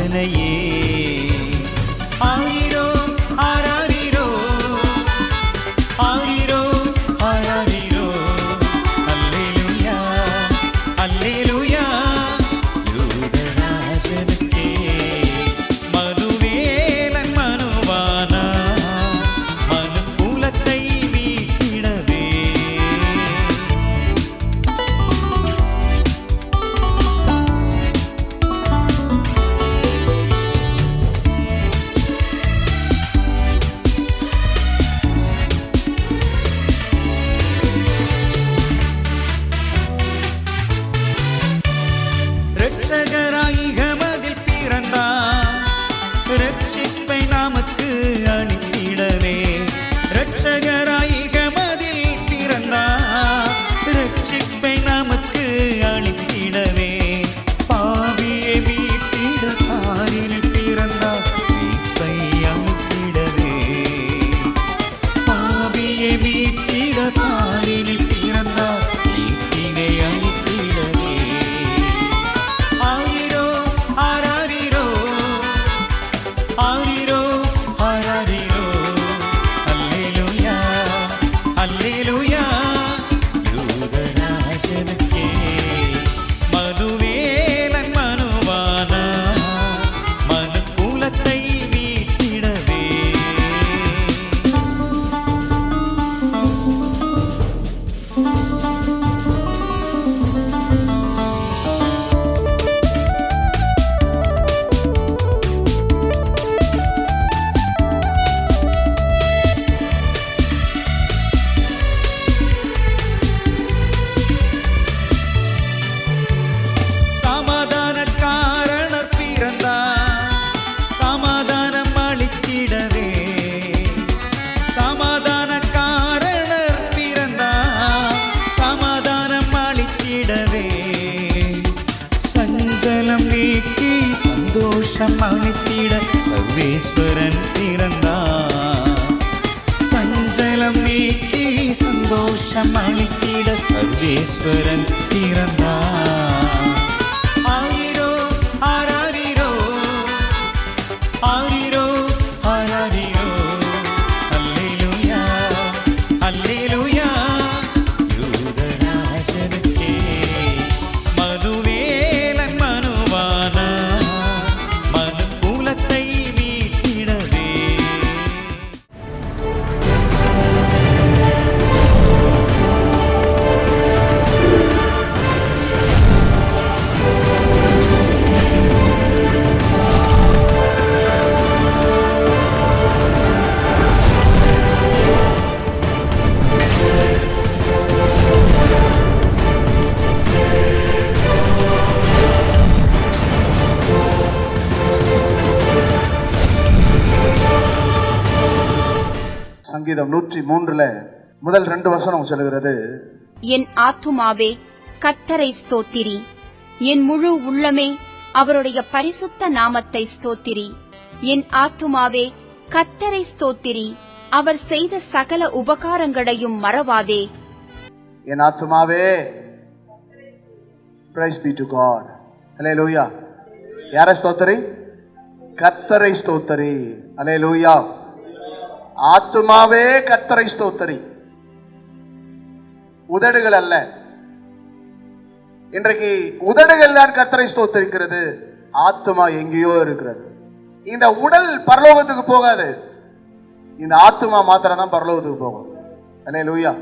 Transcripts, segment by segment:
ராஜனையே. ஆரிரோ ஆராரிரோ ஆரிரோ ஆராரிரோ அல்லேலூயா அல்லேலூயா யூதராஜனுக்கே. மனுவேலன் மனுவானா மனு குலத்தை மீட்டிடவே. இரட்சகராய் இகமதில் பிறந்தார், இரட்சிப்பை நமக்கு அளித்திடவே. இரட்சகராய் இகமதில் பிறந்தார், இரட்சிப்பை நமக்கு அளித்திடவே. பாவியை மீட்டிட தாரில் பிறந்தார், மீட்பை அளித்திடவே. பாவியை மீட்டிட தாரில் பிறந்தார், மீட்பினை அளித்திடவே. ஆரிரோ ஆராரிரோ ஆரிரோ ஆராரிரோ அல்லேலூயா அல்லேலூயா யூதராஜனுக்கே. மனுவேலன் மனுவானா மனு குலத்தை மீட்டிடவே. சமாதானக்காரனர் பிறந்தார், சமாதானம் அளித்திடவே. சமாதானக்காரனர் பிறந்தார், சமாதானம் அளித்திடவே. சஞ்சலம் நீக்கி சந்தோஷம் அளித்திட சர்வேஸ்வரன் பிறந்தார். சஞ்சலம் நீக்கி சந்தோஷம் அளித்திட சர்வேஸ்வரன் பிறந்தார். ஆரிரோ ஆராரிரோ ஆரிரோ ஆராரிரோ அல்லேலூயா அல்லேலூயா யூதராஜனுக்கே. மனுவேலன் மனுவானா மனு குலத்தை மீட்டிடவே. சங்கீதம் 103 முதல் 2 வசனம் சொல்லுகிறது, என் ஆத்துமாவே கர்த்தரை ஸ்தோத்திரி, என் முழு உள்ளமே அவருடைய பரிசுத்த நாமத்தை ஸ்தோத்திரி. என் ஆத்துமாவே கர்த்தரை ஸ்தோத்திரி, அவர் செய்த சகல உபகாரங்களையும் மறவாதே. என் ஆத்துமாவே praise be to God. ஹல்லேலூயா. யாரை ஸ்தோத்திரி? கர்த்தரை ஸ்தோத்திரி. ஹல்லேலூயா. ஆத்துமாவே கர்த்தரை ஸ்தோத்திரி. உதடுகள் அல்ல. இன்றைக்கு உதடுகள் தான் கர்த்தரை ஸ்தோத்திரிக்கிறது, ஆத்துமா எங்கேயோ இருக்கிறது. இந்த உடல் பரலோகத்துக்கு போகாது, இந்த ஆத்துமா மாத்திரம் தான் பரலோகத்துக்கு போகும். ஹல்லேலூயா.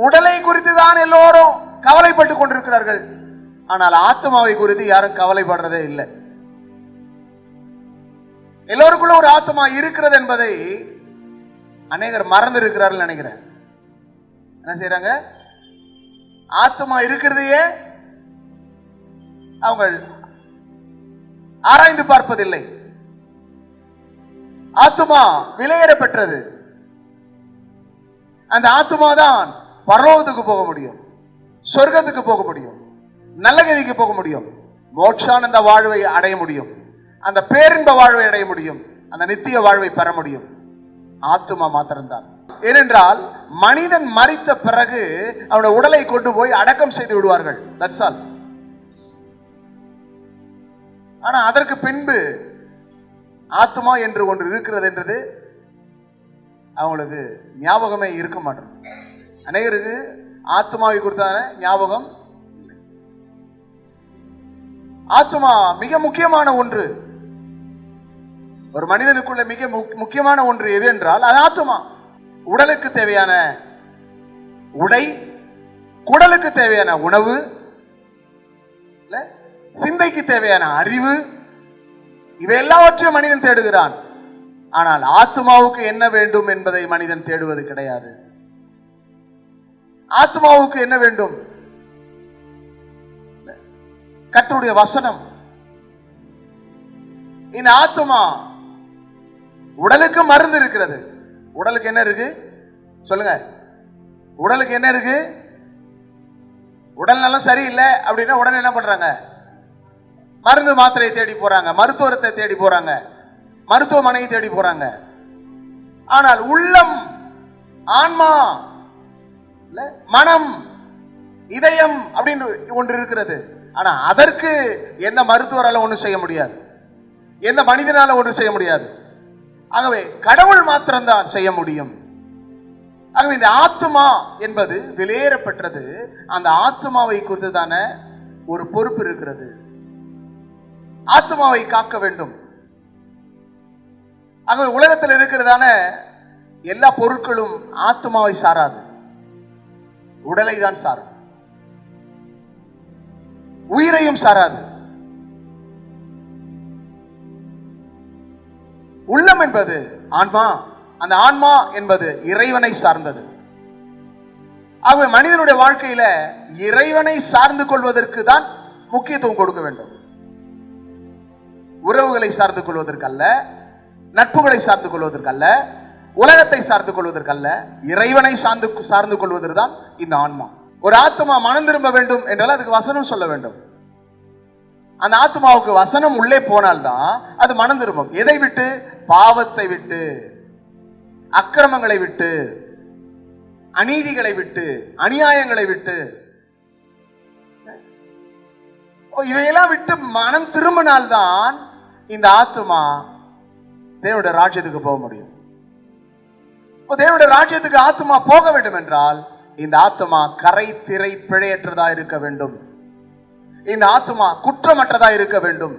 உடலை குறித்து தான் எல்லோரும் கவலைப்பட்டு கொண்டிருக்கிறார்கள், ஆனால் ஆத்மாவை குறித்து யாரும் கவலைப்படுறதே இல்லை. எல்லோருக்குள்ள ஒரு ஆத்மா இருக்கிறது என்பதை அநேகர் மறந்து இருக்கிறார்கள் நினைக்கிறேன். என்ன செய்யறாங்க? ஆத்மா இருக்கிறதையே அவங்க ஆராய்ந்து பார்ப்பதில்லை. ஆத்மா விலையேற பெற்றது. அந்த ஆத்மா தான் பரலோகத்துக்கு போக முடியும், சொர்க்கத்துக்கு போக முடியும், நல்ல கதிக்கு போக முடியும், மோட்சானந்த வாழ்வை அடைய முடியும், அந்த பேரின்ப வாழ்வை அடைய முடியும், அந்த நித்திய வாழ்வை பெற முடியும். ஆத்துமா மாத்திரம்தான். ஏனென்றால் மனிதன் மரித்த பிறகு அவனுடைய உடலை கொண்டு போய் அடக்கம் செய்து விடுவார்கள். That's all. ஆனா அதற்கு பின்பு ஆத்மா என்று ஒன்று இருக்கிறது என்றது அவங்களுக்கு ஞாபகமே இருக்க மாட்டோம். அநேகருக்கு ஆத்மாவை குறித்தான ஞாபகம். ஆத்மா மிக முக்கியமான ஒன்று. ஒரு மனிதனுக்குள்ள மிக முக்கியமான ஒன்று எது என்றால் அது ஆத்மா. உடலுக்கு தேவையான உடை, குடலுக்கு தேவையான உணவு, சிந்தைக்கு தேவையான அறிவு, இவை எல்லாவற்றையும் மனிதன் தேடுகிறான். ஆனால் ஆத்மாவுக்கு என்ன வேண்டும் என்பதை மனிதன் தேடுவது கிடையாது. ஆத்மாவுக்கு என்ன வேண்டும்? கர்த்தருடைய வசனம். இந்த ஆத்மா, உடலுக்கு மருந்து இருக்கிறது. உடலுக்கு என்ன இருக்கு சொல்லுங்க? உடலுக்கு என்ன இருக்கு? உடல் நலம் சரியில்லை அப்படின்னா உடனே என்ன பண்றாங்க? மருந்து மாத்திரையை தேடி போறாங்க, மருத்துவத்தை தேடி போறாங்க, மருத்துவமனையை தேடி போறாங்க. ஆனால் உள்ளம், ஆன்மா, மனம், இதயம் அப்படின்னு ஒன்று இருக்கிறது. ஆனா அதற்கு எந்த மருத்துவரால ஒன்றும் செய்ய முடியாது, எந்த மனிதனால ஒன்றும் செய்ய முடியாது. ஆகவே கடவுள் மாத்திரம்தான் செய்ய முடியும். ஆகவே இந்த ஆத்மா என்பது வெளியேறப்பட்டது. அந்த ஆத்மாவை குறித்துதான ஒரு பொறுப்பு இருக்கிறது. ஆத்மாவை காக்க வேண்டும். ஆகவே உலகத்தில் இருக்கிறதான எல்லா பொருட்களும் ஆத்மாவை சாராது, உடலை தான் சாரும், உயிரையும் சாராது. உள்ளம் என்பது ஆன்மா, அந்த ஆன்மா என்பது இறைவனை சார்ந்தது. ஆகவே மனிதனுடைய வாழ்க்கையில இறைவனை சார்ந்து கொள்வதற்கு தான் முக்கியத்துவம் கொடுக்க வேண்டும். உறவுகளை சார்ந்து கொள்வதற்கல்ல, நட்புகளை சார்ந்து கொள்வதற்கல்ல, உலகத்தை சார்ந்து கொள்வதற்கல்ல, இறைவனை சார்ந்து கொள்வதற்கு தான் இந்த ஆன்மா. ஒரு ஆத்மா மனம் திரும்ப வேண்டும் என்றால் அதுக்கு வசனம் சொல்ல வேண்டும். அந்த ஆத்மாவுக்கு வசனம் உள்ளே போனால்தான் அது மனம் திரும்பும். எதை விட்டு? பாவத்தை விட்டு, அக்கிரமங்களை விட்டு, அநீதிகளை விட்டு, அநியாயங்களை விட்டு, இவையெல்லாம் விட்டு மனம் திரும்பினால்தான் இந்த ஆத்மா தேவனுடைய ராஜ்யத்துக்கு போக முடியும். தேவனுடைய ராஜ்யத்துக்கு ஆத்மா போக வேண்டும் என்றால் இந்த ஆத்மா கரை திரை பிழையற்றதா இருக்க வேண்டும். இந்த ஆத்மா குற்றமற்றதா இருக்க வேண்டும்.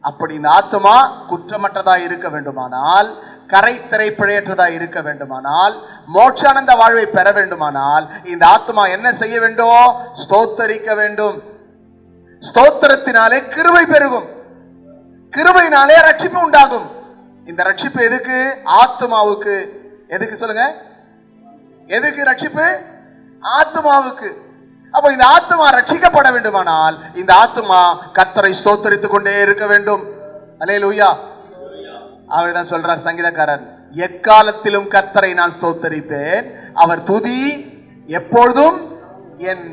அப்படி இந்த ஆத்மா குற்றமற்றதா இருக்க வேண்டுமானால், கரை திரை பிழையற்றதா இருக்க வேண்டுமானால், மோட்சானந்த வாழ்வை பெற வேண்டுமானால் இந்த ஆத்மா என்ன செய்ய வேண்டும்? ஸ்தோத்தரிக்க வேண்டும். ஸ்தோத்திரத்தினாலே கிருபை பெருகும், கிருபையினாலே ரட்சிப்பு உண்டாகும். இந்த ரட்சிப்பு எதுக்கு? ஆத்மாவுக்கு. எதுக்கு சொல்லுங்க? எதுக்கு ரட்சிப்பு? ஆத்மாவுக்கு. அப்ப இந்த ஆத்மா ரட்சிக்கப்பட வேண்டுமானால் இந்த ஆத்மா கர்த்தரை ஸ்தோத்தரித்துக் கொண்டே இருக்க வேண்டும். அல்லேலூயா. அவர்தான் சொல்றார் சங்கீதக்காரன், எக்காலத்திலும் கர்த்தரை நான் ஸ்தோத்தரிப்பேன், அவர் துதி எப்பொழுதும் என்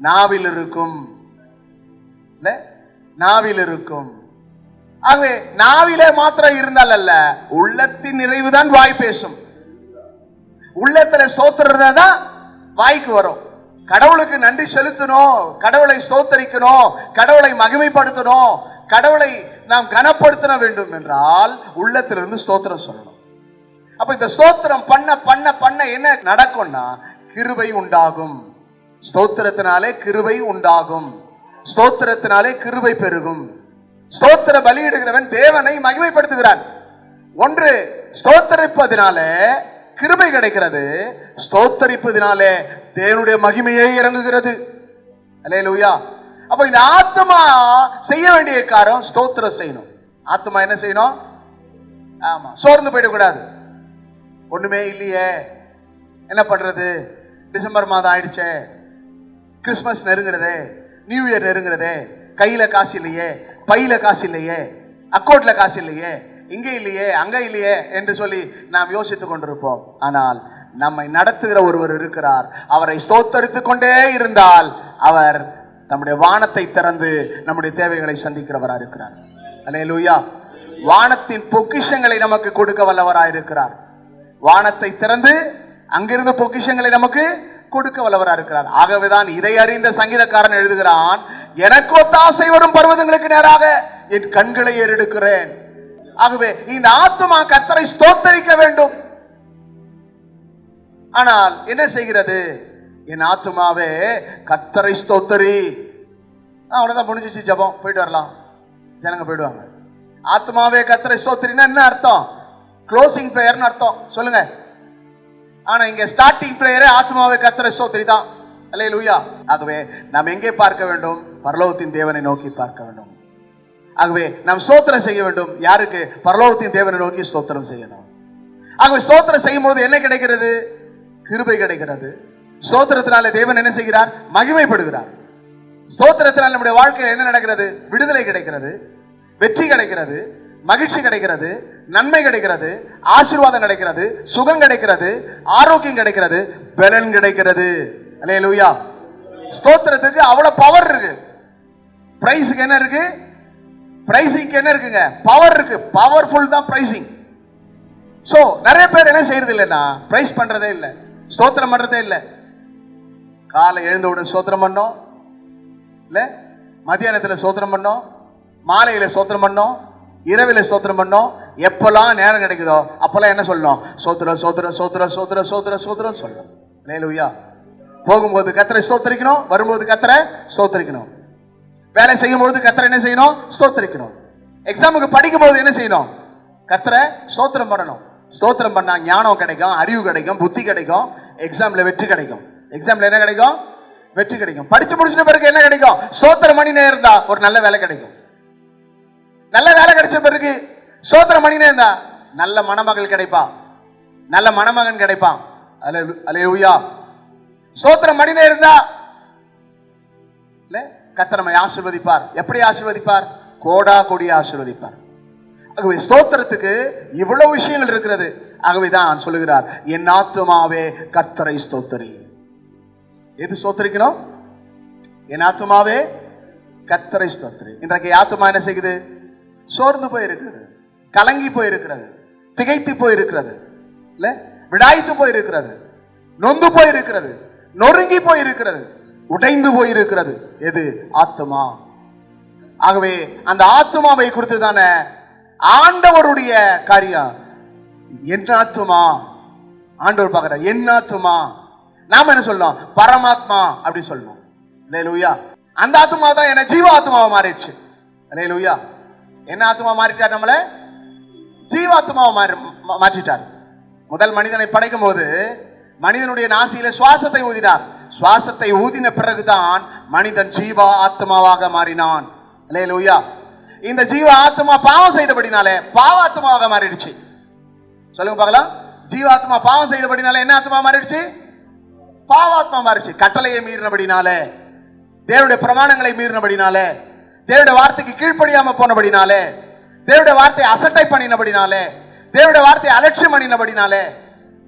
நாவில் இருக்கும். நாவில் இருக்கும். ஆகவே நாவிலே மாத்திரம் இருந்தால் அல்ல, உள்ளத்தின் நிறைவுதான் வாய் பேசும். உள்ளத்துல ஸ்தோத்திரதான் வாய்க்கு வரும். கடவுளுக்கு நன்றி செலுத்தணும், கடவுளை ஸ்தோத்தரிக்கணும், கடவுளை மகிமைப்படுத்தணும், கடவுளை நாம் கனப்படுத்த வேண்டும் என்றால் உள்ளத்திலிருந்து ஸ்தோத்திரம் சொல்லணும். அப்ப இந்த ஸ்தோத்திரம் பண்ண பண்ண பண்ண என்ன நடக்கும்னா கிருபை உண்டாகும். ஸ்தோத்திரத்தினாலே கிருபை உண்டாகும். ஸ்தோத்திரத்தினாலே கிருபை பெருகும். ஸ்தோத்திர பலியிடுகிறவன் தேவனை மகிமைப்படுத்துகிறான். ஒன்று ஸ்தோத்தரிப்பதினாலே கிருபை கிடைக்கிறது, ஸ்தோத்தரிப்பதினாலே தேவனுடைய மகிமையே இறங்குகிறது. அல்லேலூயா. அப்ப இந்த ஆத்மா செய்ய வேண்டிய காரியம் ஸ்தோத்திரம் செய்யணும். ஆத்மா என்ன செய்யணும்? ஆமா, சோர்ந்து போயிடக்கூடாது. ஒண்ணுமே இல்லையே, என்ன பண்றது, டிசம்பர் மாதம் ஆயிடுச்சே, கிறிஸ்துமஸ் நெருங்குறதே, நியூ இயர் நெருங்குறதே, கையில காசு இல்லையே, பையில காசு இல்லையே, அக்கௌண்ட்ல காசு இல்லையே, இங்க இல்லையே, அங்க இல்லையே என்று சொல்லி நாம் யோசித்துக் கொண்டிருப்போம். ஆனால் நம்மை நடத்துகிற ஒருவர் இருக்கிறார். அவரை ஸ்தோத்தரித்துக் கொண்டே இருந்தால் அவர் நம்முடைய வானத்தை திறந்து நம்முடைய தேவைகளை சந்திக்கிறவராக இருக்கிறார். அல்லேலூயா. வானத்தின் பொக்கிஷங்களை நமக்கு கொடுக்க வல்லவராக இருக்கிறார். வானத்தை திறந்து அங்கிருந்து பொக்கிஷங்களை நமக்கு கொடுக்க வல்லவராக இருக்கிறார். ஆகவேதான் இதை அறிந்த சங்கீதக்காரன் எழுதுகிறான், எனக்கு ஒத்தாசை வரும் பர்வதங்களுக்கு நேராக என் கண்களை ஏறெடுக்கிறேன். ஆகவே இந்த ஆத்துமா கர்த்தரை ஸ்தோத்தரிக்க வேண்டும். ஆனால் என்ன செய்கிறது? என் ஆத்துமாவே கர்த்தரை ஸ்தோத்தரி. அவ்வளவுதான், முடிஞ்சிச்சு ஜெபம், போயிட்டு வரலாம், ஜனங்க போயிடுவாங்க. ஆத்துமாவே கர்த்தரை ஸ்தோத்தரினா என்ன அர்த்தம்? க்ளோசிங் பிரேயர்னு அர்த்தம், சொல்லுங்க. ஆனா இங்க ஸ்டார்டிங் பிரேயரே ஆத்துமாவே கர்த்தரை ஸ்தோத்தரி தான். அல்லேலூயா. ஆகவே நாம் எங்கே பார்க்க வேண்டும்? பரலோகத்தின் தேவனை நோக்கி பார்க்க வேண்டும். ஆகவே நாம் ஸ்தோத்திரம் செய்ய வேண்டும். யாருக்கு? பரலோகத்தின் தேவனை நோக்கி ஸ்தோத்திரம் செய்யணும். ஆகவே ஸ்தோத்திரம் செய்யும் போது என்ன கிடைக்கிறது? கிருபை கிடைக்கிறது. ஸ்தோத்திரத்தினால தேவன் என்ன செய்கிறார்? மகிமைப்படுகிறார். ஸ்தோத்திரத்தினால் நம்முடைய வாழ்க்கையில் என்ன நடக்கிறது? விடுதலை கிடைக்கிறது, வெற்றி கிடைக்கிறது, மகிழ்ச்சி கிடைக்கிறது, நன்மை கிடைக்கிறது, ஆசீர்வாதம் கிடைக்கிறது, சுகம் கிடைக்கிறது, ஆரோக்கியம் கிடைக்கிறது, பலன் கிடைக்கிறது. அல்லேலூயா. ஸ்தோத்திரத்துக்கு அவ்வளவு பவர் இருக்கு. பிரைஸுக்கு என்ன இருக்கு? பிரைசிங்க்கு என்ன இருக்குங்க? பவர் இருக்கு. பவர்ஃபுல் தான் பிரைசிங். சோ நிறைய பேர் என்ன செய்யறது இல்லைன்னா, பிரைஸ் பண்றதே இல்லை, ஸ்தோத்திரம் பண்றதே இல்லை. காலை எழுந்தவுடன் ஸ்தோத்திரம் பண்ணோம், இல்ல மத்தியானத்துல ஸ்தோத்திரம் பண்ணோம், மாலையில ஸ்தோத்திரம் பண்ணோம், இரவில ஸ்தோத்திரம் பண்ணோம். எப்பெல்லாம் நேரம் கிடைக்குதோ அப்பெல்லாம் என்ன சொல்லணும்? ஸ்தோத்திரம் ஸ்தோத்திரம் ஸ்தோத்திரம் ஸ்தோத்திரம் ஸ்தோத்திரம் ஸ்தோத்திரம் சொல்லணும். அல்லேலூயா. போகும்போது கர்த்தரை ஸ்தோத்திரிக்கணும், வரும்போது கர்த்தரை ஸ்தோத்திரிக்கணும். வேலை செய்யும் பொழுது கர்த்தரை என்ன செய்யணும்? ஸ்தோத்திரிக்கணும். எக்ஸாமுக்கு படிக்கும் போது என்ன செய்யணும்? கர்த்தரை ஸ்தோத்திரம் பண்ணணும். ஸ்தோத்திரம் பண்ணா ஞானம் கிடைக்கும், அறிவு கிடைக்கும், புத்தி கிடைக்கும், எக்ஸாம்ல வெற்றி கிடைக்கும். எக்ஸாம்ல என்ன கிடைக்கும்? வெற்றி கிடைக்கும். படிச்சு முடிச்சிட்ட பிறகு என்ன கிடைக்கும்? ஸ்தோத்திரம் பண்ணினே இருந்தா ஒரு நல்ல வேலை கிடைக்கும். நல்ல வேலை கிடைச்ச பிறகு ஸ்தோத்திரம் பண்ணினே இருந்தா நல்ல மணமகள் கிடைப்பா, நல்ல மணமகன் கிடைப்பான். அல்லேலூயா. ஸ்தோத்திரம் பண்ணினே இருந்தா இல்ல கர்த்தர் நம்மை ஆசீர்வதிப்பார். எப்படி ஆசீர்வதிப்பார்? கோடா கோடி ஆசீர்வதிப்பார். ஆகவே ஸ்தோத்திரத்துக்கு இவ்வளவு விஷயங்கள் இருக்கிறது. ஆகவேதான் சொல்லுகிறார், என் ஆத்துமாவே கர்த்தரை ஸ்தோத்திரி. எது ஸ்தோத்திரிக்கணும்? என் ஆத்துமாவே கர்த்தரை ஸ்தோத்திரி. இன்றைக்கு ஆத்துமா என்ன செய்யுது? சோர்ந்து போயிருக்கிறது, கலங்கி போயிருக்கிறது, திகைத்து போயிருக்கிறது, இல்ல விடாய்த்து போயிருக்கிறது, நொந்து போயிருக்கிறது, நொறுங்கி போயிருக்கிறது, உடைந்து போயிருக்கிறது. எது? ஆத்துமா. ஆகவே அந்த ஆத்துமாவை குறித்து தானே ஆண்டவருடைய காரியம். என் ஆத்துமா, ஆண்டவர் பார்க்கிறார். என் ஆத்துமா. நாம என்ன சொல்லணும்? பரமாத்மா அப்படி சொல்லணும். அல்லேலூயா. அந்த ஆத்துமா தான் என்ன ஜீவ ஆத்துமாவை மாறிடுச்சு. அல்லேலூயா. என்ன ஆத்துமா மாறிட்டார்? நம்மள ஜீவாத்மாவை மாற்றிட்டார். முதல் மனிதனை படைக்கும் போது மனிதனுடைய நாசியில சுவாசத்தை ஊதினார். சுவாசத்தை ஊதின பிறகுதான் மனிதன் ஜீவ ஆத்மாவாக மாறினான். அல்லேலூயா. இந்த ஜீவ ஆத்மா பாவம் செய்தபடினாலே பாவாத்மாவாக மாறிடுச்சு. சொல்லுங்க பார்க்கலாம். ஜீவாத்மா பாவம் செய்தபடினாலே என்ன ஆத்மா மாறிடுச்சு? பாவாத்மா மாறிடுச்சு. கட்டளையை மீறினபடினாலே, தேவனுடைய பிரமாணங்களை மீறினபடினாலே, தேவனுடைய வார்த்தைக்கு கீழ்ப்படியாம போனபடினாலே, தேவனுடைய வார்த்தையை அசட்டை பண்ணினபடினாலே, தேவனுடைய வார்த்தையை அலட்சியம் பண்ணினபடினாலே,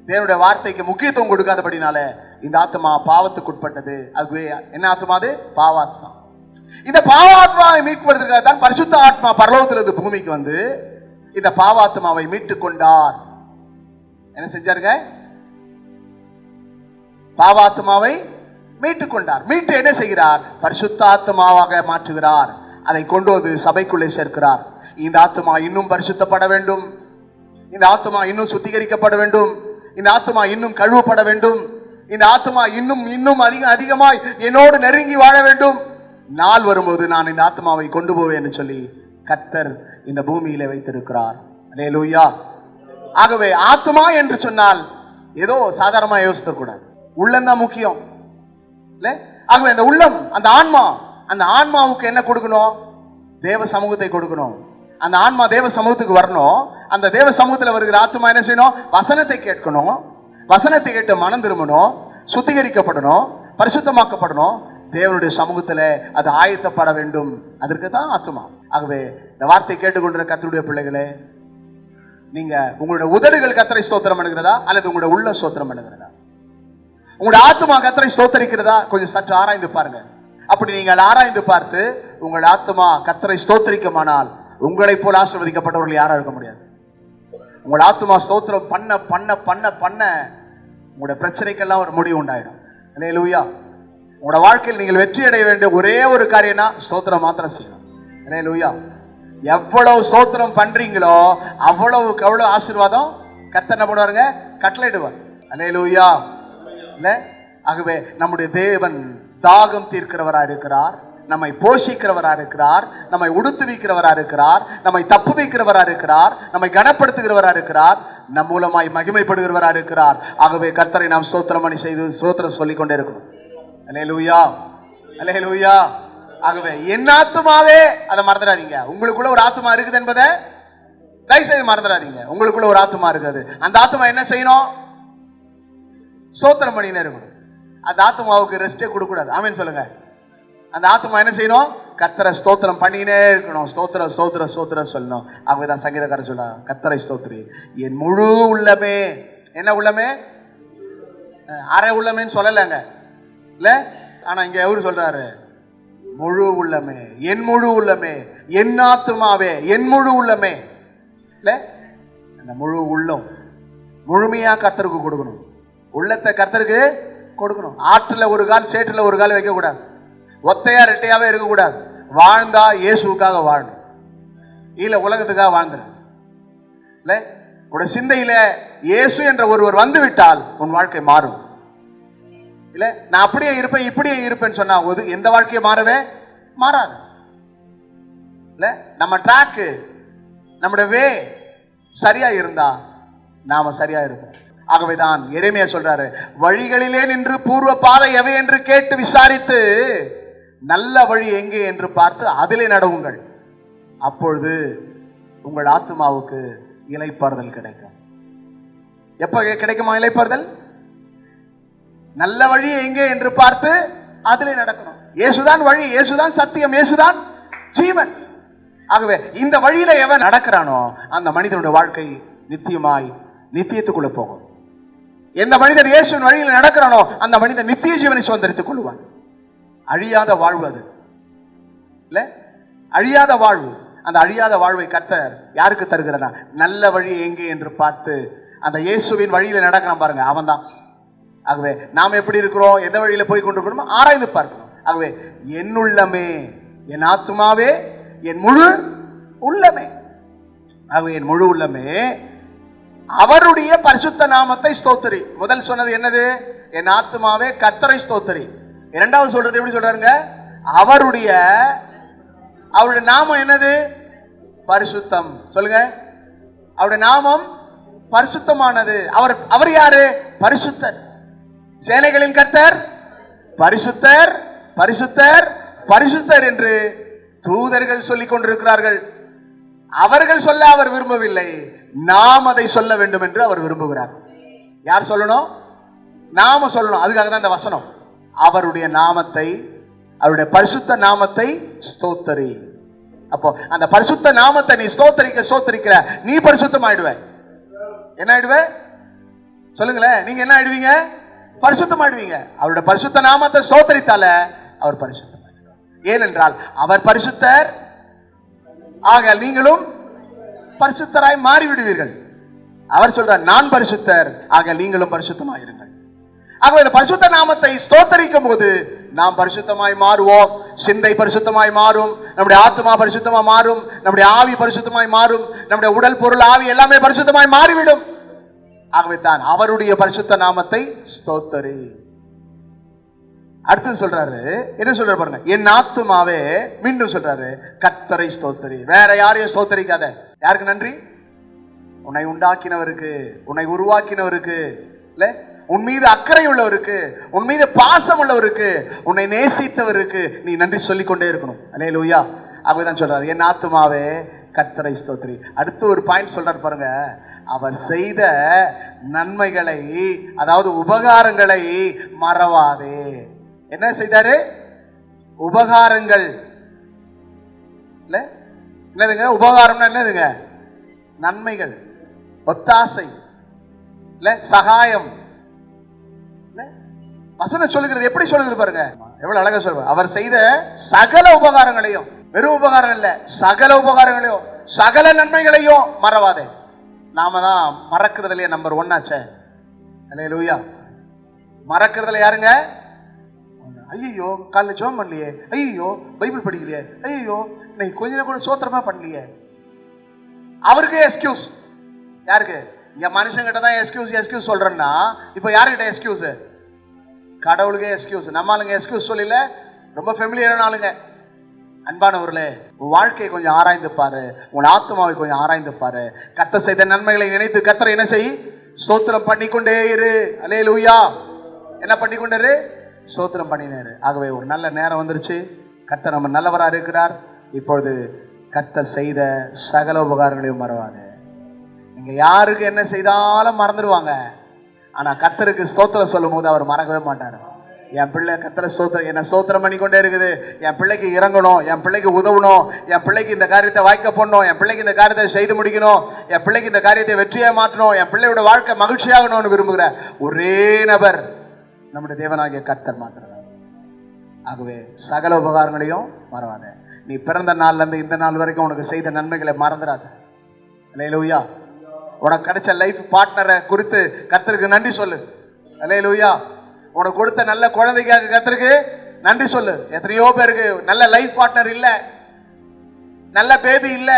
தேவனுடைய வார்த்தைக்கு முக்கியத்துவம் கொடுக்காதபடினாலே இந்த ஆத்மா பாவத்துக்கு உட்பட்டது. அதுவே என்ன ஆத்மா? அது பாவாத்மா. இந்த பாவாத்மாவை மீட்பதற்காக தான் பரிசுத்த ஆத்மா பரலோகத்திலிருந்து பூமிக்கு வந்து இந்த பாவாத்மாவை மீட்டு கொண்டார். என்ன செஞ்சாருங்க? பாவாத்மாவை மீட்டு கொண்டார். மீட்டு என்ன செய்கிறார்? பரிசுத்த ஆத்மாவாக மாற்றுகிறார். அதை கொண்டு வந்து சபைக்குள்ளே சேர்க்கிறார். இந்த ஆத்மா இன்னும் பரிசுத்தப்பட வேண்டும், இந்த ஆத்மா இன்னும் சுத்திகரிக்கப்பட வேண்டும், இந்த ஆத்மா இன்னும் கழுவப்பட வேண்டும், இந்த ஆத்மா இன்னும் அதிகமாய் என்னோடு நெருங்கி வாழ வேண்டும். நாள் வரும்போது நான் இந்த ஆத்மாவை கொண்டு போவேன் என்று சொல்லி கர்த்தர் இந்த பூமியிலே வைத்திருக்கிறார். அல்லேலூயா. ஆகவே ஆத்மா என்று சொன்னால் ஏதோ சாதாரணமா யோசிக்க கூடாது. உள்ளம் தான் முக்கியம். ஆகவே அந்த உள்ளம், அந்த ஆன்மா, அந்த ஆன்மாவுக்கு என்ன கொடுக்கணும்? தேவ சமூகத்தை கொடுக்கணும். அந்த ஆன்மா தேவ சமூகத்துக்கு வரணும். அந்த தேவ சமூகத்தில் வருகிற ஆத்மா என்ன செய்யணும்? வசனத்தை கேட்கணும். வசனத்தை கேட்டு மனம் திரும்பணும், சுத்திகரிக்கப்படணும், பரிசுத்தமாக்கப்படணும். தேவனுடைய சமூகத்தில் அது ஆயத்தப்பட வேண்டும். அதற்கு தான் ஆத்மா. ஆகவே இந்த வார்த்தை கேட்டுக்கொண்டிருக்கிற கர்த்தருடைய பிள்ளைகளே, நீங்க உங்களுடைய உதடுகள் கர்த்தரை ஸ்தோத்திரம் பண்ணுகிறதா அல்லது உங்களுடைய உள்ள ஸ்தோத்திரம் பண்ணுகிறதா? உங்களுடைய ஆத்மா கர்த்தரை ஸ்தோத்தரிக்கிறதா? கொஞ்சம் சற்று ஆராய்ந்து பாருங்க. அப்படி நீங்கள் ஆராய்ந்து பார்த்து உங்கள் ஆத்மா கர்த்தரை ஸ்தோத்தரிக்குமானால் உங்களை போல ஆசீர்வதிக்கப்பட்டவர்கள் யாரும் இருக்க முடியாது. உங்கள் ஆத்மா ஸ்தோத்திரம் பண்ண பண்ண பண்ண பண்ண உங்களுடைய பிரச்சனைக்கெல்லாம் ஒரு முடிவு உண்டாயிடும். அல்லேலூயா. உங்களோட வாழ்க்கையில் நீங்கள் வெற்றி அடைய வேண்டிய ஒரே ஒரு காரியம்னா ஸ்தோத்திரம் மாத்திரம் செய்யணும். அல்லேலூயா. எவ்வளவு ஸ்தோத்திரம் பண்றீங்களோ அவ்வளவுக்கு அவ்வளவு ஆசீர்வாதம் கர்த்தர் என்ன பண்ணுவாருங்க, கட்டளையிடுவார். அல்லேலூயா. இல்ல, ஆகவே நம்முடைய தேவன் தாகம் தீர்க்கிறவரா இருக்கிறார், நம்மை போஷிக்கிறவரா இருக்கிறார், நம்மை உடுத்துவிக்கிறவரா இருக்கிறார், நம்மை தப்பு வைக்கிறவரா இருக்கிறார், நம்மை கனப்படுத்துகிறவரா இருக்கிறார், நம் மூலமாய் மகிமைப்படுகிறவரா இருக்கிறார். ஆகவே கர்த்தரை நாம் ஸ்தோத்திரம் பண்ணி செய்து ஸ்தோத்திரம் சொல்லிக் கொண்டே இருக்கணும். அல்லேலூயா, அல்லேலூயா. ஆகவே என் ஆத்துமாவே, அதை மறந்துடாதீங்க. உங்களுக்குள்ள ஒரு ஆத்துமா இருக்குது என்பதை தயவு செய்து மறந்துடாதீங்க. உங்களுக்குள்ள ஒரு ஆத்துமா இருக்குது. அந்த ஆத்துமா என்ன செய்யணும்? ஸ்தோத்திரம் பண்ணினே இருக்கணும். அந்த ஆத்துமாவுக்கு ரெஸ்டே கொடுக்க கூடாது. ஆமென் சொல்லுங்க. அந்த ஆத்துமா என்ன செய்யணும்? கர்த்தரை ஸ்தோத்திரம் பண்ணினே இருக்கணும். ஸ்தோத்திரம் ஸ்தோத்திரம் ஸ்தோத்திரம் சொல்லணும். அவங்கதான் சங்கீதக்காரர் சொல்றாங்க, கர்த்தரை ஸ்தோத்திரி என் முழு உள்ளமே. என்ன உள்ளமே? அரை உள்ளமேன்னு சொல்லலைங்க, இல்ல. ஆனா இங்க எவரு சொல்றாரு? முழு உள்ளமே, என் முழு உள்ளமே, என் ஆத்துமாவே, என் முழு உள்ளமே. இல்ல, அந்த முழு உள்ளம் முழுமையா கர்த்தருக்கு கொடுக்கணும். உள்ளத்தை கர்த்தருக்கு கொடுக்கணும். ஆற்றுல ஒரு கால் சேற்றுல ஒரு கால் வைக்க கூடாது. ஒத்தையா ரெட்டையாவே இருக்கக்கூடாது. வாழ்ந்தா இயேசுக்காக வாழணும், இல்ல உலகத்துக்காக வாழ்ந்துரு. இல்ல, உடைய சிந்தையில இயேசு என்ற ஒருவர் வந்து விட்டால் உன் வாழ்க்கை மாறும். இல்ல, நான் அப்படியே இருப்பேன் இப்படியே இருப்பேன்னு சொன்னா எந்த வாழ்க்கையை மாறவே மாறாது. இல்ல, நம்ம ட்ராக்கு நம்முடைய வே சரியா இருந்தா நாம சரியா இருப்போம். ஆகவேதான் எரேமியா சொல்றாரு, வழிகளிலே நின்று பூர்வ பாதை எவை என்று கேட்டு விசாரித்து நல்ல வழி எங்கே என்று பார்த்து அதிலே நடவுங்கள், அப்பொழுது உங்கள் ஆத்துமாவுக்கு இளைப்பாறுதல் கிடைக்கும். எப்ப கிடைக்குமா இளைப்பாறுதல்? நல்ல வழி எங்கே என்று பார்த்து அதிலே நடக்கணும். இயேசுதான் வழி, இயேசுதான் சத்தியம், இயேசுதான் ஜீவன். ஆகவே இந்த வழியில எவன் நடக்கிறானோ அந்த மனிதனுடைய வாழ்க்கை நித்தியமாய் நித்தியத்துக்குள்ள போகும். எந்த மனிதன் இயேசுவின் வழியில் நடக்கிறானோ அந்த மனிதன் நித்திய ஜீவனை சுதந்திரித்துக் கொள்வான். அழியாத வாழ்வு அது, இல்ல, அழியாத வாழ்வு. அந்த அழியாத வாழ்வை கர்த்தர் யாருக்கு தருகிறானா? நல்ல வழி எங்கே என்று பார்த்து அந்த இயேசுவின் வழியில நடக்கிறான் பாருங்க, அவன் தான். ஆகவே நாம் எப்படி இருக்கிறோம், எந்த வழியில போய் கொண்டிருக்கிறோம் ஆராய்ந்து பார்க்கணும். ஆகவே என் உள்ளமே, என் ஆத்துமாவே, என் முழு உள்ளமே. ஆகவே என் முழு உள்ளமே அவருடைய பரிசுத்த நாமத்தை ஸ்தோத்திரி. முதல் சொன்னது என்னது? என் ஆத்துமாவே கர்த்தரை ஸ்தோத்திரி. இரண்டாவது சொல்றது எப்படி சொல்றாருங்க? அவருடைய நாமம் என்னது? பரிசுத்தம். சொல்லுங்க. அவருடைய நாமம் பரிசுத்தமானது. அவர் யாரு? பரிசுத்தர். சேனைகளின் கர்த்தர் பரிசுத்தர், பரிசுத்தர், பரிசுத்தர் என்று தூதர்கள் சொல்லிக் கொண்டிருக்கிறார்கள். அவர்கள் சொல்ல அவர் விரும்பவில்லை, நாம் அதை சொல்ல வேண்டும் என்று அவர் விரும்புகிறார். யார் சொல்லணும்? நாம சொல்லணும். அதுக்காக தான் இந்த வசனம். அவருடைய நாமத்தை, அவருடைய பரிசுத்த நாமத்தை ஸ்தோத்தரி. அப்போ அந்த பரிசுத்த நாமத்தை நீ ஸ்தோத்தரிக்கிற நீ பரிசுத்தம் ஆயிடுவ. என்ன ஆயிடுவ? சொல்லுங்களேன். நீங்க என்ன ஆயிடுவீங்க? பரிசுத்தம் ஆயிடுவீங்க. அவருடைய பரிசுத்த நாமத்தை ஸ்தோத்தரித்தால அவர் பரிசுத்தம். ஏனென்றால் அவர் பரிசுத்தர், ஆக நீங்களும் பரிசுத்தராய் மாறிவிடுவீர்கள். அவர் சொல்றார், நான் பரிசுத்தர், ஆக நீங்களும் பரிசுத்தமாயிருங்கள். ஆகவே இந்த பரிசுத்த நாமத்தை ஸ்தோத்தரிக்கும் போது நாம் பரிசுத்தமாய் மாறுவோம். சிந்தை பரிசுத்தமாய் மாறும், நம்முடைய ஆத்மா பரிசுத்தமாய் மாறும், நம்முடைய ஆவி பரிசுத்தமாய் மாறும், நம்முடைய உடல் பொருள் ஆவி எல்லாமே பரிசுத்தமாய் மாறிவிடும். ஆகவே தான் அவருடைய பரிசுத்த நாமத்தை ஸ்தோத்தரி. அடுத்து சொல்றாரு, என்ன சொல்றாரு பாருங்க, என் ஆத்துமாவே. மீண்டும் சொல்றாரு, கர்த்தரை ஸ்தோத்தரி. வேற யாரையும் ஸ்தோத்தரிக்காத. யாருக்கு நன்றி? உன்னை உண்டாக்கினவருக்கு, உன்னை உருவாக்கினவருக்கு, இல்ல, உன் மீது அக்கறை உள்ளவருக்கு, உன் மீது பாசம் உள்ளவருக்கு, உன்னை நேசித்தவருக்கு நீ நன்றி சொல்லிக் கொண்டே இருக்கணும். அல்லேலூயா. அப்படிதான் சொல்றாரு, என் ஆத்துமாவே கர்த்தரை ஸ்தோத்திரி. அடுத்து ஒரு பாயிண்ட் சொல்றாரு பாருங்க, அவர் செய்த நன்மைகளை, அதாவது உபகாரங்களை மறவாதே. என்ன செய்தாரு? உபகாரங்கள். இல்ல, என்னதுங்க உபகாரம்னா? என்னதுங்க? நன்மைகள், ஒத்தாசை, இல்ல, சகாயம். வசனம் சொல்லுகிறது எப்படி சொல்லுகிறது பாருங்க, எவ்வளவு அழகா சொல்லுவார். அவர் செய்த சகல உபகாரங்களையும், வெறும் உபகாரம் இல்ல, சகல உபகாரங்களையும் சகல நன்மைகளையும் மறவாதே. நாம தான் மறக்கிறதுல நம்பர் 1 ஆச்சே. அல்லேலூயா. மறக்கிறதுல யாருங்க? ஐயோ காலைல ஜெபம் பண்ணலையே, ஐயோ பைபிள் படிக்கலையே, ஐயோ இன்னைக்கு கொஞ்ச நேரம் கூட சோத்திரமா பண்ணலையே. அவருக்கே எக்ஸ்கியூஸ். யாருக்கு? இங்க மனுஷங்கிட்ட தான் எக்ஸ்கியூஸ் சொல்றேன்னா இப்ப யாருக்கிட்ட எக்ஸ்கியூஸ்? கடவுளுக்கே எக்ஸ்கியூஸ். நம்ம ஆளுங்க எக்ஸ்கியூஸ் சொல்லல, ரொம்ப ஃபெமிலியரான ஆளுங்க. அன்பானவர்களே, உன் வாழ்க்கையை கொஞ்சம் ஆராய்ந்து பாரு, உன் ஆத்மாவை கொஞ்சம் ஆராய்ந்து பாரு. கர்த்தர் செய்த நன்மைகளை நினைத்து கர்த்தரை என்ன செய்? ஸ்தோத்திரம் பண்ணிக்கொண்டே இரு. அல்லேலூயா. என்ன பண்ணிக்கொண்டே இரு? ஸ்தோத்திரம் பண்ணினேரு. ஆகவே ஒரு நல்ல நேரம் வந்துருச்சு. கர்த்தர் நம்ம நல்லவரா இருக்கிறார். இப்பொழுது கர்த்தர் செய்த சகல உபகாரங்களையும் மறவாது. நீங்க யாருக்கு என்ன செய்தாலும் மறந்துடுவாங்க. ஆனா கர்த்தருக்கு ஸ்தோத்திரம் சொல்லும் போது அவர் மறக்கவே மாட்டார். என் பிள்ளை கர்த்தரை ஸ்தோத்திரம், என்ன ஸ்தோத்திரம் பண்ணிக்கொண்டே இருக்குது. என் பிள்ளைக்கு இறங்கணும், என் பிள்ளைக்கு உதவணும், என் பிள்ளைக்கு இந்த காரியத்தை வாய்க்க போடணும், என் பிள்ளைக்கு இந்த காரியத்தை செய்து முடிக்கணும், என் பிள்ளைக்கு இந்த காரியத்தை வெற்றியா மாற்றணும், என் பிள்ளையோட வாழ்க்கை மகிழ்ச்சியாகணும்னு விரும்புகிற ஒரே நபர் நம்முடைய தேவனாகிய கர்த்தர் மாத்திரம். ஆகவே சகல உபகாரங்களையும் மறவாத. நீ பிறந்த நாள்ல இருந்து இந்த நாள் வரைக்கும் உனக்கு செய்த நன்மைகளை மறந்துடாத. அல்லேலூயா. உனக்கு கிடைச்ச லைஃப் பார்ட்னரை குறித்து கர்த்தருக்கு நன்றி சொல்லு. அல்லேலூயா. உனக்கு கொடுத்த நல்ல குழந்தைக்காக கர்த்தருக்கு நன்றி சொல்லு. எத்தனையோ பேருக்கு நல்ல லைஃப் பார்ட்னர் இல்ல, நல்ல பேபி இல்ல.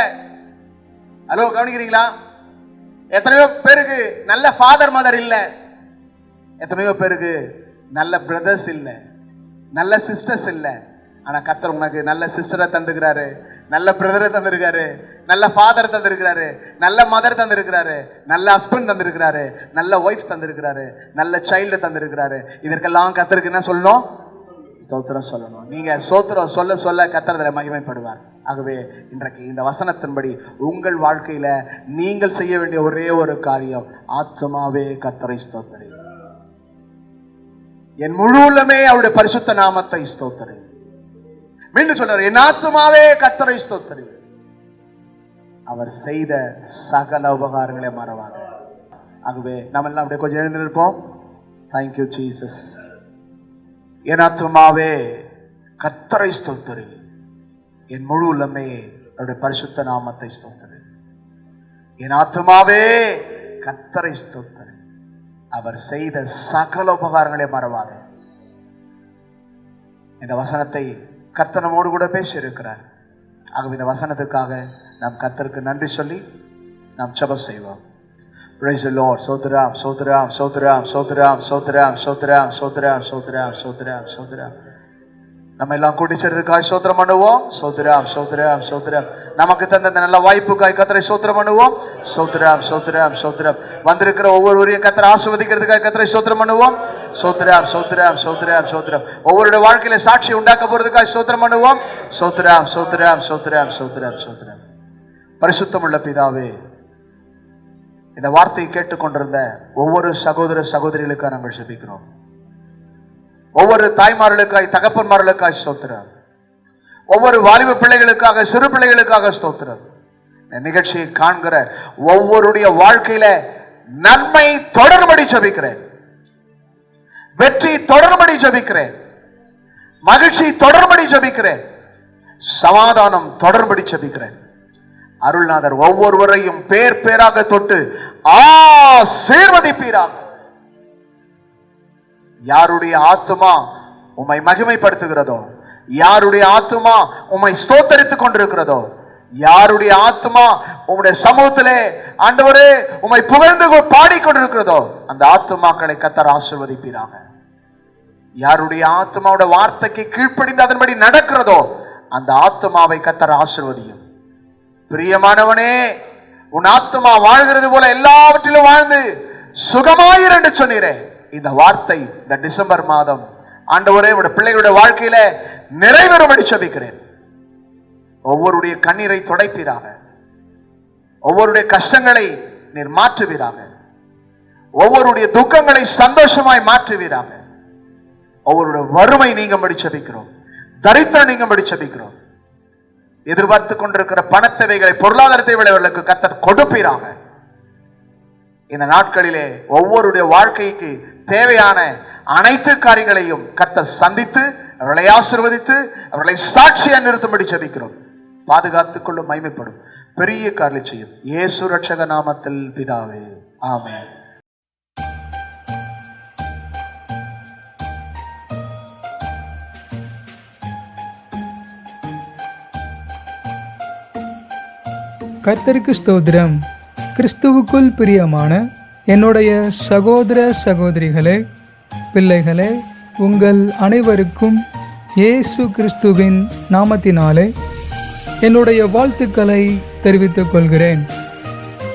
ஹலோ, கவனிக்கிறீங்களா? எத்தனையோ பேருக்கு நல்ல ஃபாதர் மதர் இல்ல, எத்தனையோ பேருக்கு நல்ல பிரதர்ஸ் இல்ல, நல்ல சிஸ்டர்ஸ் இல்ல. ஆனா கர்த்தர் உனக்கு நல்ல சிஸ்டரை தந்துக்கிறாரு, நல்ல பிரதரை தந்திருக்காரு, நல்ல ஃபாதர் தந்திருக்கிறாரு, நல்ல மதர் தந்திருக்கிறாரு, நல்ல ஹஸ்பண்ட் தந்திருக்கிறாரு, நல்ல ஒய்ஃப் தந்திருக்கிறாரு, நல்ல சைல்டு தந்திருக்கிறாரு. இதற்கெல்லாம் கர்த்தருக்கு என்ன சொல்லணும்? ஸ்தோத்திரம் சொல்லணும். நீங்க ஸ்தோத்திரம் சொல்ல சொல்ல கர்த்தர் அதில் மகிமைப்படுவார். ஆகவே இன்றைக்கு இந்த வசனத்தின்படி உங்கள் வாழ்க்கையில நீங்கள் செய்ய வேண்டிய ஒரே ஒரு காரியம், ஆத்மாவே கர்த்தரை ஸ்தோத்திரி, என் முழு உள்ளமே அவருடைய பரிசுத்த நாமத்தை ஸ்தோத்திரி. மீண்டும் சொல்றாரு, என் ஆத்மாவே கர்த்தரை ஸ்தோத்திரி, அவர் செய்த சகல உபகாரங்களை மறவாங்க. ஆகவே நம்ம எல்லாம் அப்படியே கொஞ்சம் எழுந்து நிற்போம். Thank you Jesus. என் ஆத்மாவே கர்த்தரை ஸ்தோத்திரி, என் முழு உள்ளமே அவருடைய பரிசுத்த நாமத்தை ஸ்தோத்திரி. என் ஆத்மாவே கர்த்தரை ஸ்தோத்திரி, அவர் செய்த சகல உபகாரங்களை மறவாத. இந்த வசனத்தை கர்த்தர் நம்மோடு கூட பேசி இருக்கிறார். ஆகவே இந்த வசனத்துக்காக நாம் கர்த்தருக்கு நன்றி சொல்லி நாம் ஜெபம் செய்வோம். Praise the Lord. சோத்ராம் சோத்ராம் சோத்ராம் சோத்ராம் சோத்ராம் சோத்ராம் சோத்ராம் சோத்ராம் சோத்ராம் சோத்ராம். நம்ம எல்லாம் கூட்டி சேர்த்துக்காய் சோத்திரம் பண்ணுவோம். சோத்ராம் சோத்ராம் சோத்ராம். நமக்கு தந்த நல்ல வாய்ப்புக்காய் கர்த்தரை சோத்திரம் பண்ணுவோம். சோத்ராம் சோத்ராம் சோத்ராம். வந்திருக்கிற ஒவ்வொருவரையும் கர்த்தரை ஆசீர்வதிக்கிறதுக்காக கர்த்தரை சோத்திரம் பண்ணுவோம். சோத்ராம் சோத்ராம் சோத்ராம் சோத்ராம். ஒவ்வொருடைய வாழ்க்கையில சாட்சி உண்டாக்க போறதுக்காக சோத்திரம் பண்ணுவோம். சோத்ராம் சோத்ராம் சோத்ராம் சோத்ராம் சோத்ராம். பரிசுத்தமுள்ள பிதாவே, இந்த வார்த்தையை கேட்டுக்கொண்டிருந்த ஒவ்வொரு சகோதர சகோதரிகளுக்காக நாங்கள் ஜெபிக்கிறோம். ஒவ்வொரு தாய்மார்களுக்காய் தகப்பன்மார்களுக்காய் ஸ்தோத்திரம். ஒவ்வொரு வாலிப பிள்ளைகளுக்காக சிறு பிள்ளைகளுக்காக ஸ்தோத்திரம். இந்த நிகழ்ச்சியை காண்கிற ஒவ்வொருடைய வாழ்க்கையில நன்மை தொடர்படி ஜெபிக்கிறேன், வெற்றி தொடர்படி ஜெபிக்கிறேன், மகிழ்ச்சி தொடர்படி ஜெபிக்கிறேன், சமாதானம் தொடர்படி ஜெபிக்கிறேன். அருள்நாதர் ஒவ்வொருவரையும் பேர் பேராக தொட்டு ஆசீர்வதிப்பீராக. யாருடைய ஆத்துமா உம்மை மகிமைப்படுத்துகிறதோ, யாருடைய ஆத்துமா உம்மை ஸ்தோத்தரித்துக் கொண்டிருக்கிறதோ, யாருடைய ஆத்துமா உம்முடைய சமூகத்திலே ஆண்டவரே உம்மை புகழ்ந்து பாடிக்கொண்டிருக்கிறதோ, அந்த ஆத்துமாக்களை கர்த்தர் ஆசீர்வதிப்பீராக. யாருடைய ஆத்துமாவோட வார்த்தைக்கு கீழ்ப்படிந்து அதன்படி நடக்கிறதோ, அந்த ஆத்துமாவை கர்த்தர் ஆசீர்வதியும். பிரியமானவனே, உன் ஆத்துமா வாழ்கிறது போல எல்லாவற்றிலும் வாழ்ந்து சுகமாயிரு என்று சொன்னீரே. இந்த வார்த்தை இந்த டிசம்பர் மாதம் ஆண்டவரே உடைய பிள்ளைகளுடைய வாழ்க்கையில நிறைவேறும்படி ஜெபிக்கிறேன். ஒவ்வொருடைய கண்ணீரை துடைப்பீராக, ஒவ்வொருடைய கஷ்டங்களை நீர் மாற்றுவீராக, ஒவ்வொருடைய துக்கங்களை சந்தோஷமாய் மாற்றுவீராக, ஒவ்வொருடைய வறுமை நீங்கும்படி ஜெபிக்கிறோம், தரித்திரம் நீங்கும்படி ஜெபிக்கிறோம். எதிர்பார்த்து கொண்டிருக்கிற பணத்தேவைகளை பொருளாதார தேவைகளுக்கு கர்த்தர் கொடுப்பீராக. இந்த நாட்களிலே ஒவ்வொருடைய வாழ்க்கைக்கு தேவையான அனைத்து காரியங்களையும் கர்த்தர் சந்தித்து அவர்களை ஆசீர்வதித்து அவர்களை சாட்சியா நிறுத்தும்படி ஜெபிக்கிறோம். பாதுகாத்துக் கொள்ளும், மகிமைப்படும் பெரிய காரியங்களை செய்யும் இயேசு ரட்சக நாமத்தில் பிதாவே, ஆமென். கர்த்தருக்கு ஸ்தோத்திரம். கிறிஸ்துவுக்குள் பிரியமான என்னுடைய சகோதர சகோதரிகளே, பிள்ளைகளே, உங்கள் அனைவருக்கும் இயேசு கிறிஸ்துவின் நாமத்தினாலே என்னுடைய வாழ்த்துக்களை தெரிவித்துக் கொள்கிறேன்.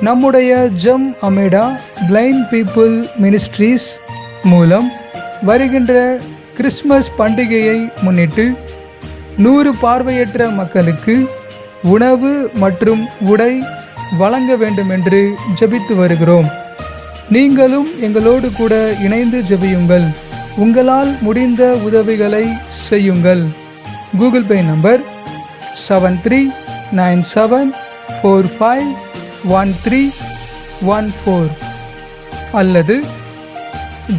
நம்முடைய ஜெம் அமேடா பிளைண்ட் பீப்புள் மினிஸ்ட்ரீஸ் மூலம் வருகின்ற கிறிஸ்மஸ் பண்டிகையை முன்னிட்டு 100 பார்வையற்ற மக்களுக்கு உணவு மற்றும் உடை வழங்க வேண்டும் என்று ஜெபித்து வருகிறோம். நீங்களும் எங்களோடு கூட இணைந்து ஜெபியுங்கள். உங்களால் முடிந்த உதவிகளை செய்யுங்கள். கூகுள் பே நம்பர் 7397451314 அல்லது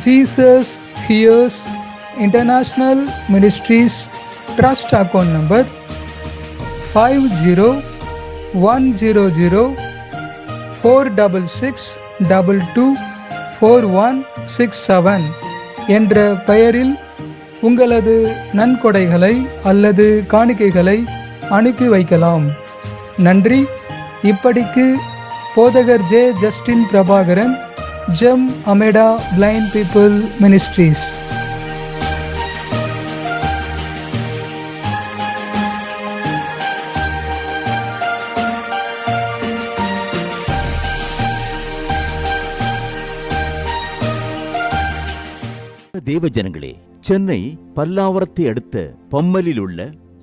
Jesus Hears International Ministries Trust account number 50100466224167 என்ற பெயரில் உங்களது நன்கொடைகளை அல்லது காணிக்கைகளை அனுப்பி வைக்கலாம். நன்றி. இப்படிக்கு போதகர் ஜே. ஜஸ்டின் பிரபாகரன், ஜெம் அமேடா பிளைண்ட் பீப்புள் மினிஸ்ட்ரீஸ். தேவஜனங்களே, சென்னை பல்லாவரத்தை அடுத்த பம்மலில் உள்ள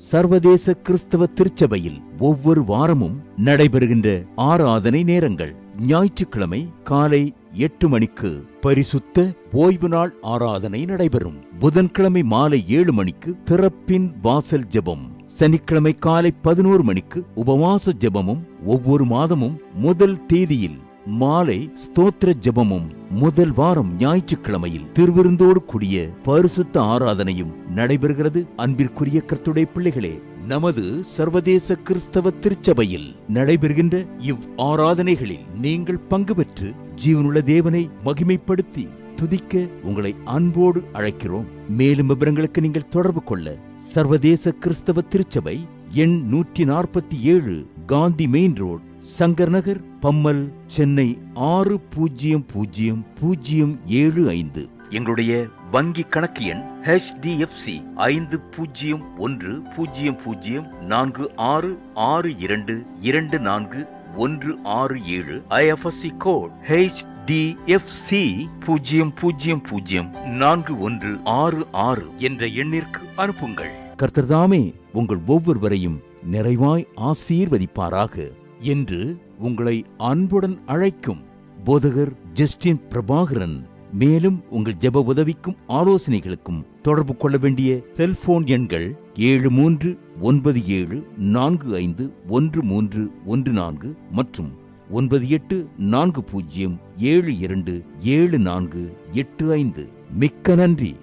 சர்வதேச கிறிஸ்தவ திருச்சபையில் ஒவ்வொரு வாரமும் நடைபெறுகின்ற ஆராதனை நேரங்கள்: ஞாயிற்றுக்கிழமை காலை 8 மணிக்கு பரிசுத்த ஓய்வு நாள் ஆராதனை நடைபெறும். புதன்கிழமை மாலை 7 மணிக்கு திறப்பின் வாசல் ஜெபம். சனிக்கிழமை காலை 11 மணிக்கு உபவாச ஜெபமும், ஒவ்வொரு மாதமும் முதல் தேதியில் மாலை ஸ்தோத்திர ஜெபமும், முதல் வாரம் ஞாயிற்றுக்கிழமையில் திருவிருந்தோடு கூடிய பரிசுத்த ஆராதனையும் நடைபெறுகிறது. அன்பிற்குரிய கர்த்தருடைய பிள்ளைகளே, நமது சர்வதேச கிறிஸ்தவ திருச்சபையில் நடைபெறுகின்ற இவ் ஆராதனைகளில் நீங்கள் பங்கு பெற்று ஜீவனுள்ள தேவனை மகிமைப்படுத்தி துதிக்க உங்களை அன்போடு அழைக்கிறோம். மேலும் விவரங்களுக்கு நீங்கள் தொடர்பு கொள்ள சர்வதேச கிறிஸ்தவ திருச்சபை எண் 147, காந்தி மெயின் ரோட், சங்கர் நகர், பம்மல், சென்னை 600075. எங்களுடைய வங்கி கணக்கு எண் HDFC 501046622467. IFSC கோட் HDFC 00041166 என்ற எண்ணிற்கு அனுப்புங்கள். கர்த்தர்தாமே உங்கள் ஒவ்வொருவரையும் நிறைவாய் ஆசீர்வதிப்பாராக என்று உங்களை அன்புடன் அழைக்கும் போதகர் ஜஸ்டின் பிரபாகரன். மேலும் உங்கள் ஜெப உதவிக்கும் ஆலோசனைகளுக்கும் தொடர்பு கொள்ள வேண்டிய செல்போன் எண்கள் 7394541314 மற்றும் 9840727485. மிக்க நன்றி.